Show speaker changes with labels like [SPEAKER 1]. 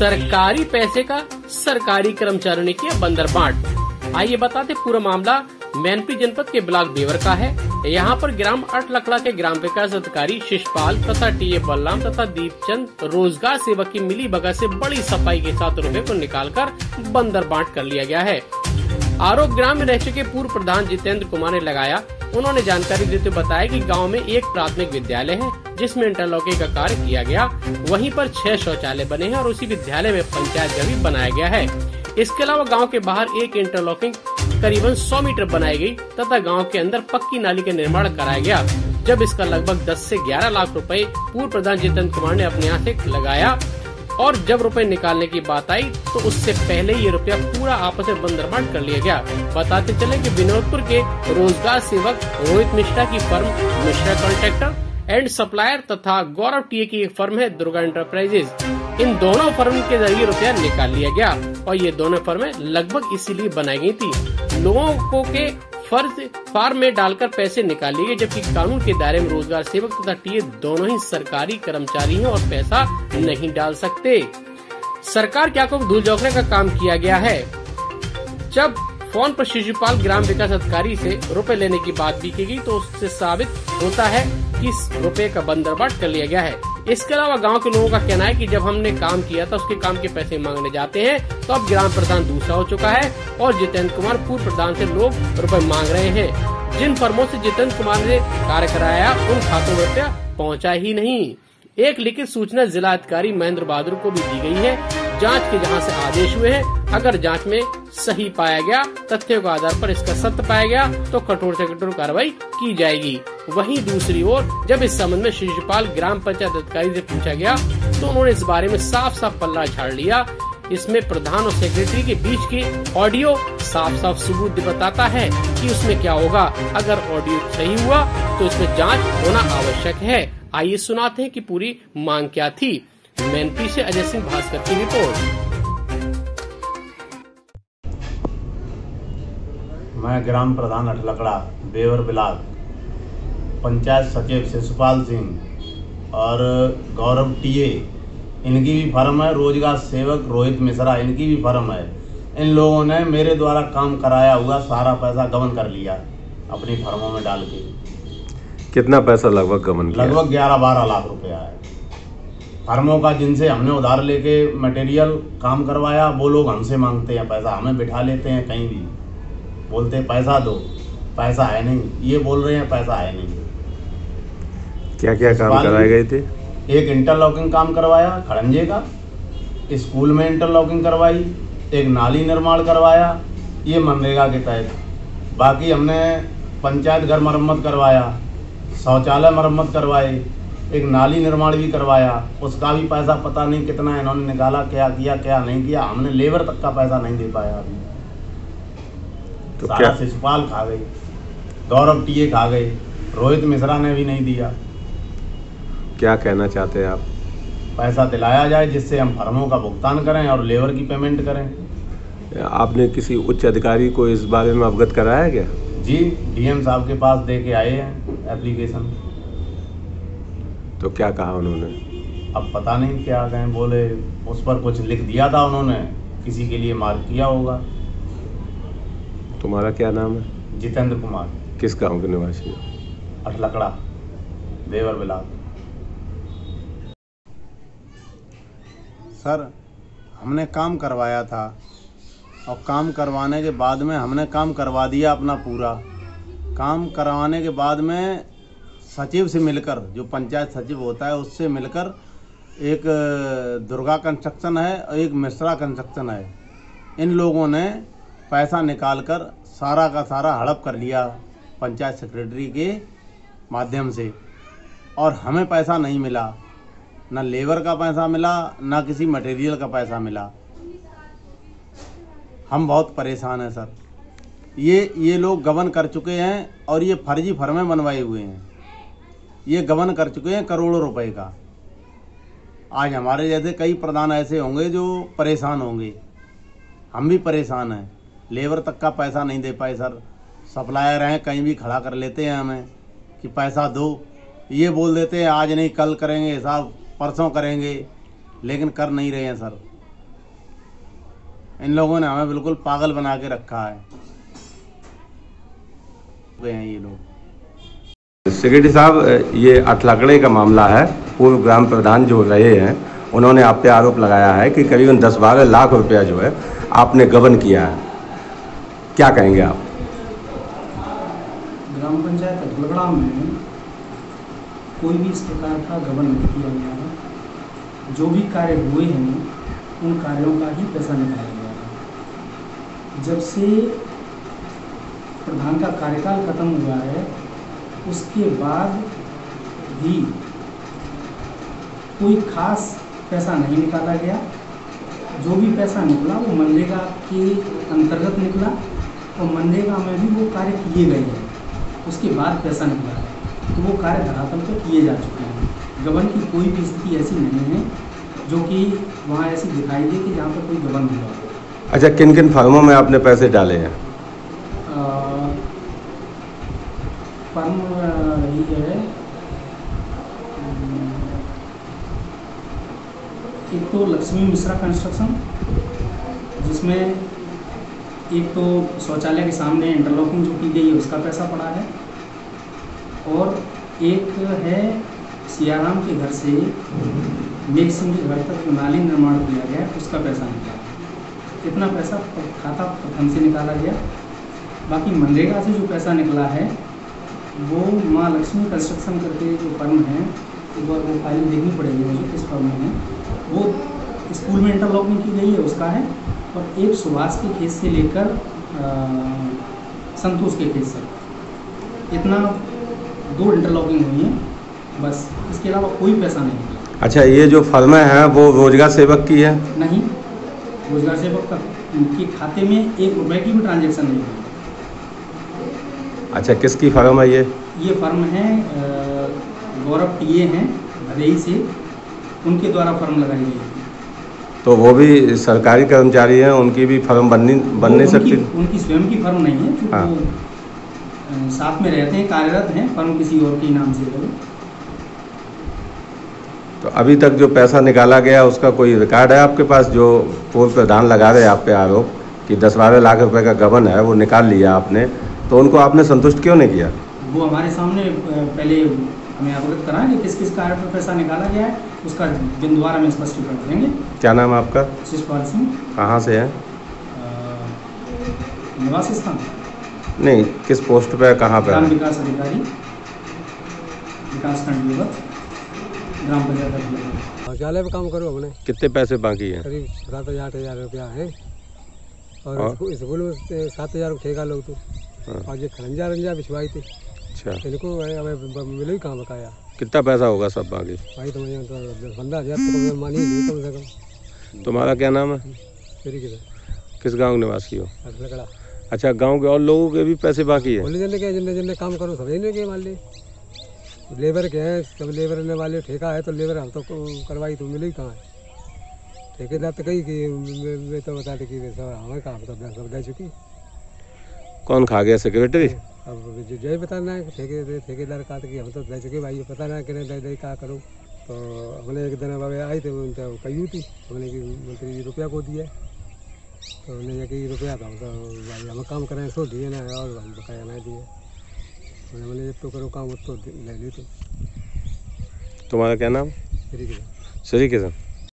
[SPEAKER 1] सरकारी पैसे का सरकारी कर्मचारियों ने किया बंदर बांट। आइए बताते पूरा मामला मैनपुरी जनपद के ब्लॉक बेवर का है। यहाँ पर ग्राम अटलकड़ा के ग्राम विकास अधिकारी शिषपाल तथा टीए बलराम तथा दीपचंद रोजगार सेवक की मिली भगत से बड़ी सफाई के साथ रुपए को निकालकर बंदर बांट कर लिया गया है। आरोप ग्राम में रह चुके पूर्व प्रधान जितेंद्र कुमार ने लगाया। उन्होंने जानकारी देते हुए बताया कि गांव में एक प्राथमिक विद्यालय है जिसमें इंटरलॉकिंग का कार्य किया गया। वहीं पर 6 शौचालय बने हैं और उसी विद्यालय में पंचायत घर भी बनाया गया है। इसके अलावा गांव के बाहर एक इंटरलॉकिंग करीबन 100 मीटर बनाई गई तथा गांव के अंदर पक्की नाली का निर्माण कराया गया। जब इसका लगभग 10 से 11 लाख रुपए पूर्व प्रधान जितेंद्र कुमार ने अपने यहाँ से लगाया और जब रुपए निकालने की बात आई तो उससे पहले ये रुपया पूरा आपस में बंदरबांट कर लिया गया। बताते चले कि विनोदपुर के रोजगार सेवक रोहित मिश्रा की firm Mishra contractor and supplier तथा गौरव टीए की एक फर्म है दुर्गा एंटरप्राइजेज, इन दोनों फर्म के जरिए रुपया निकाल लिया गया और ये दोनों फर्में लगभग इसीलिए बनाई गई थी। लोगों को के फर्ज फार्म में डालकर पैसे निकाल लिए गए, जबकि कानून के दायरे में रोजगार सेवक तथा टीए दोनों ही सरकारी कर्मचारी हैं और पैसा नहीं डाल सकते। सरकार क्या को धूल झोंकने का काम किया गया है। जब फोन पर शिशुपाल ग्राम विकास अधिकारी से रुपए लेने की बात भी की गई तो उससे साबित होता है कि इस रुपए का बंदरबाट कर लिया गया है। इसके अलावा गांव के लोगों का कहना है कि जब हमने काम किया था उसके काम के पैसे मांगने जाते हैं तो अब ग्राम प्रधान दूसरा हो चुका है और जितेंद्र कुमार पूर्व प्रधान से लोग रुपए मांग रहे हैं। जिन फर्मों से जितेंद्र कुमार ने कार्य कराया उन खातों में रुपया पहुँचा ही नहीं। एक लिखित सूचना जिला अधिकारी महेंद्र बहादुर को भी दी गई है। जांच के जहां से आदेश हुए हैं, अगर जांच में सही पाया गया, तथ्यों के आधार पर इसका सत्य पाया गया तो कठोर से कठोर कार्रवाई की जाएगी। वहीं दूसरी ओर जब इस संबंध में शिशुपाल ग्राम पंचायत अधिकारी से पूछा गया तो उन्होंने इस बारे में साफ साफ पल्ला झाड़ लिया। इसमें प्रधान और सेक्रेटरी के बीच की ऑडियो साफ साफ सबूत बताता है कि उसमें क्या होगा। अगर ऑडियो सही हुआ तो इसमें जांच होना आवश्यक है। आइए सुनाते हैं कि पूरी मांग क्या थी। मैनपुरी से अजय सिंह भास्कर की रिपोर्ट।
[SPEAKER 2] मैं ग्राम प्रधान अटलकड़ा बेवर ब्लॉक पंचायत सचिव शिशुपाल सिंह और गौरव टीए, इनकी भी फर्म है। रोजगार सेवक रोहित मिश्रा, इनकी भी फर्म है। इन लोगों ने मेरे द्वारा काम कराया हुआ सारा पैसा गबन कर लिया अपनी फर्मों में डाल के।
[SPEAKER 3] कितना पैसा लगभग गबन किया?
[SPEAKER 2] लगभग 11-12 लाख रुपया है। फर्मों का जिनसे हमने उधार लेके मटेरियल काम करवाया वो लोग हमसे मांगते हैं पैसा, हमें बिठा लेते हैं कहीं भी, बोलते हैं पैसा दो, पैसा है नहीं, ये बोल रहे हैं पैसा है नहीं।
[SPEAKER 3] क्या क्या काम कराए गए थे?
[SPEAKER 2] एक इंटरलॉकिंग काम करवाया खड़ंजे का, स्कूल में इंटरलॉकिंग करवाई, एक नाली निर्माण करवाया, ये मनरेगा के तहत। बाकी हमने पंचायत घर मरम्मत करवाया, शौचालय मरम्मत करवाए, एक नाली निर्माण भी करवाया। उसका भी पैसा पता नहीं कितना इन्होंने निकाला, क्या किया क्या नहीं किया। हमने लेबर तक का पैसा नहीं दे पाया अभी। तो सारा शिशुपाल खा गई, गौरव टीए खा गए, रोहित मिश्रा ने भी नहीं दिया।
[SPEAKER 3] क्या कहना चाहते हैं आप?
[SPEAKER 2] पैसा दिलाया जाए जिससे हम फर्मों का भुगतान करें और लेबर की पेमेंट करें।
[SPEAKER 3] आपने किसी उच्च अधिकारी को इस बारे में अवगत कराया क्या?
[SPEAKER 2] जी, डीएम साहब के पास दे के आए हैं एप्लीकेशन।
[SPEAKER 3] तो क्या कहा उन्होंने?
[SPEAKER 2] अब पता नहीं क्या कहें, बोले उस पर कुछ लिख दिया था उन्होंने, किसी के लिए मार्क किया होगा।
[SPEAKER 3] तुम्हारा क्या नाम है?
[SPEAKER 2] जितेंद्र कुमार।
[SPEAKER 3] किस गांव के निवासी?
[SPEAKER 2] अटलकड़ा बेवर ब्लॉक। सर, हमने काम करवाया था और काम करवाने के बाद में हमने काम करवा दिया अपना पूरा। काम करवाने के बाद में सचिव से मिलकर, जो पंचायत सचिव होता है उससे मिलकर, एक दुर्गा कंस्ट्रक्शन है और एक मिश्रा कंस्ट्रक्शन है, इन लोगों ने पैसा निकालकर सारा का सारा हड़प कर लिया पंचायत सेक्रेटरी के माध्यम से। और हमें पैसा नहीं मिला, ना लेबर का पैसा मिला, ना किसी मटेरियल का पैसा मिला। हम बहुत परेशान हैं सर। ये लोग गबन कर चुके हैं और ये फर्जी फर्में बनवाए हुए हैं। ये गबन कर चुके हैं करोड़ों रुपए का। आज हमारे जैसे कई प्रधान ऐसे होंगे जो परेशान होंगे, हम भी परेशान हैं। लेबर तक का पैसा नहीं दे पाए सर। सप्लायर हैं, कहीं भी खड़ा कर लेते हैं हमें कि पैसा दो, ये बोल देते हैं आज नहीं कल करेंगे हिसाब, परसों करेंगे, लेकिन कर नहीं रहे हैं सर। इन लोगों ने हमें बिल्कुल पागल बना के रखा है। गए हैं ये लोग।
[SPEAKER 3] सेक्रेटरी साहब, ये अठलकड़े का मामला है। पूर्व ग्राम प्रधान जो रहे हैं उन्होंने आप पे आरोप लगाया है कि करीबन 10-12 लाख रुपया जो है आपने गबन किया है, क्या कहेंगे आप?
[SPEAKER 4] ग्राम पंचायत अठलकड़ा में कोई भी इस प्रकार का गबन नहीं किया गया है। जो भी कार्य हुए हैं उन कार्यों का ही पैसा निकाला गया है। जब से प्रधान का कार्यकाल खत्म हुआ है उसके बाद भी कोई खास पैसा नहीं निकाला गया। जो भी पैसा निकला वो मनरेगा के अंतर्गत निकला और मनरेगा में भी वो कार्य किए गए हैं, उसके बाद पैसा निकला है, तो वो कार्य धरातल पर किए जा चुके हैं। गबन की कोई भी स्थिति ऐसी नहीं है जो कि वहाँ ऐसी दिखाई दे कि जहाँ पर कोई गबन हुआ हो।
[SPEAKER 3] अच्छा, किन किन फर्मों में आपने पैसे डाले हैं?
[SPEAKER 4] फर्म रही है, एक तो लक्ष्मी मिश्रा कंस्ट्रक्शन, जिसमें एक तो शौचालय के सामने इंटरलॉकिंग जो की गई है उसका पैसा पड़ा है, और एक है सियाराम के घर से मेघ सिंह के घर तक नाली निर्माण किया गया है, उसका पैसा निकला। इतना पैसा खाता प्रथम से निकाला गया। बाकी मनरेगा से जो पैसा निकला है वो माँ लक्ष्मी कंस्ट्रक्शन करके जो फर्म है, एक बार वो फाइल देखनी पड़ेगी मुझे किस फर्म में है, वो स्कूल में इंटरलॉकिंग की गई है उसका है, और एक सुभाष के खेत से लेकर संतोष के खेत तक, इतना 2 इंटरलॉकिंग हुई है बस, इसके अलावा कोई पैसा नहीं है।
[SPEAKER 3] अच्छा, ये जो फर्में हैं वो रोजगार सेवक की है?
[SPEAKER 4] नहीं, रोजगार सेवक का उनके खाते में 1 रुपये की भी ट्रांजैक्शन नहीं हुई।
[SPEAKER 3] अच्छा, किसकी फर्म है ये?
[SPEAKER 4] ये फर्म है गौरव टीए हैं भदेई से, उनके द्वारा फर्म लगाई गई है।
[SPEAKER 3] तो वो भी सरकारी कर्मचारी हैं, उनकी भी फर्म बन नहीं सकती?
[SPEAKER 4] उनकी स्वयं की फर्म नहीं है, जो
[SPEAKER 3] हाँ।
[SPEAKER 4] वो साथ में रहते हैं, कार्यरत हैं, फर्म किसी और के नाम से है।
[SPEAKER 3] तो अभी तक जो पैसा निकाला गया उसका कोई रिकॉर्ड है आपके पास? जो पूर्व प्रधान लगा रहे हैं आप पे आरोप कि 10-12 लाख रुपए का गबन है, वो निकाल लिया आपने, तो उनको आपने संतुष्ट क्यों नहीं किया?
[SPEAKER 4] वो हमारे सामने पहले हमें अवगत कराएं कि किस किस कार्य पर पैसा निकाला गया है, उसका बिंदुवार हमें स्पष्टीकरण देंगे।
[SPEAKER 3] क्या नाम है आपका?
[SPEAKER 4] शिषपाल सिंह।
[SPEAKER 3] कहाँ से है?
[SPEAKER 4] निवास स्थान
[SPEAKER 3] नहीं, किस पोस्ट पे, कहाँ पे?
[SPEAKER 4] ग्राम विकास अधिकारी, विकासखंड युवक, ग्राम पंचायत।
[SPEAKER 5] शौचालय में काम करो हमने।
[SPEAKER 3] कितने पैसे बाकी हैं?
[SPEAKER 5] करीब 7,000-8,000 रुपया है, और स्कूल में 7,000 ठेका लोग तो, और ये खरंजा बिछवाई थी।
[SPEAKER 3] अच्छा,
[SPEAKER 5] इनको मिले ही कहाँ बकाया।
[SPEAKER 3] कितना पैसा होगा सब बाकी?
[SPEAKER 5] भाई तो 15,000 तो मान ही ली कम से कम।
[SPEAKER 3] तुम्हारा क्या नाम है? किस गांव निवासी हो?
[SPEAKER 5] अठलकड़ा।
[SPEAKER 3] अच्छा, गांव के और लोगों के भी पैसे बाकी है?
[SPEAKER 5] बोले जल्दी के जिनने काम करो सब इन्हें के मान ली, लेबर के हैं सब, लेबर लेने वाले ठेका है तो लेबर हम तो करवाई तो मिले ही कहाँ है। ठेकेदार तो कही कि मैं तो बता दे कि हमें कहाँ सब दे चुकी।
[SPEAKER 3] कौन खा गया? सेक्रेटरी?
[SPEAKER 5] अब जय बताना है ठेकेदार कहा कि हम तो दे चुके भाई, पता ना कि दे क्या करूँ। तो हमने एक दिन बाबा आई थे, उनसे कही थी हमने कि मंत्री जी रुपया को दिया, तो उन्होंने ये कि रुपया था तो भाई हम काम करें सो दिए ना, और भाई बकाया ना दिए। मैंने जब तो करो काम तो ले ली। तो
[SPEAKER 3] तुम्हारा क्या नाम?
[SPEAKER 5] श्री किसान।
[SPEAKER 3] श्री किसान।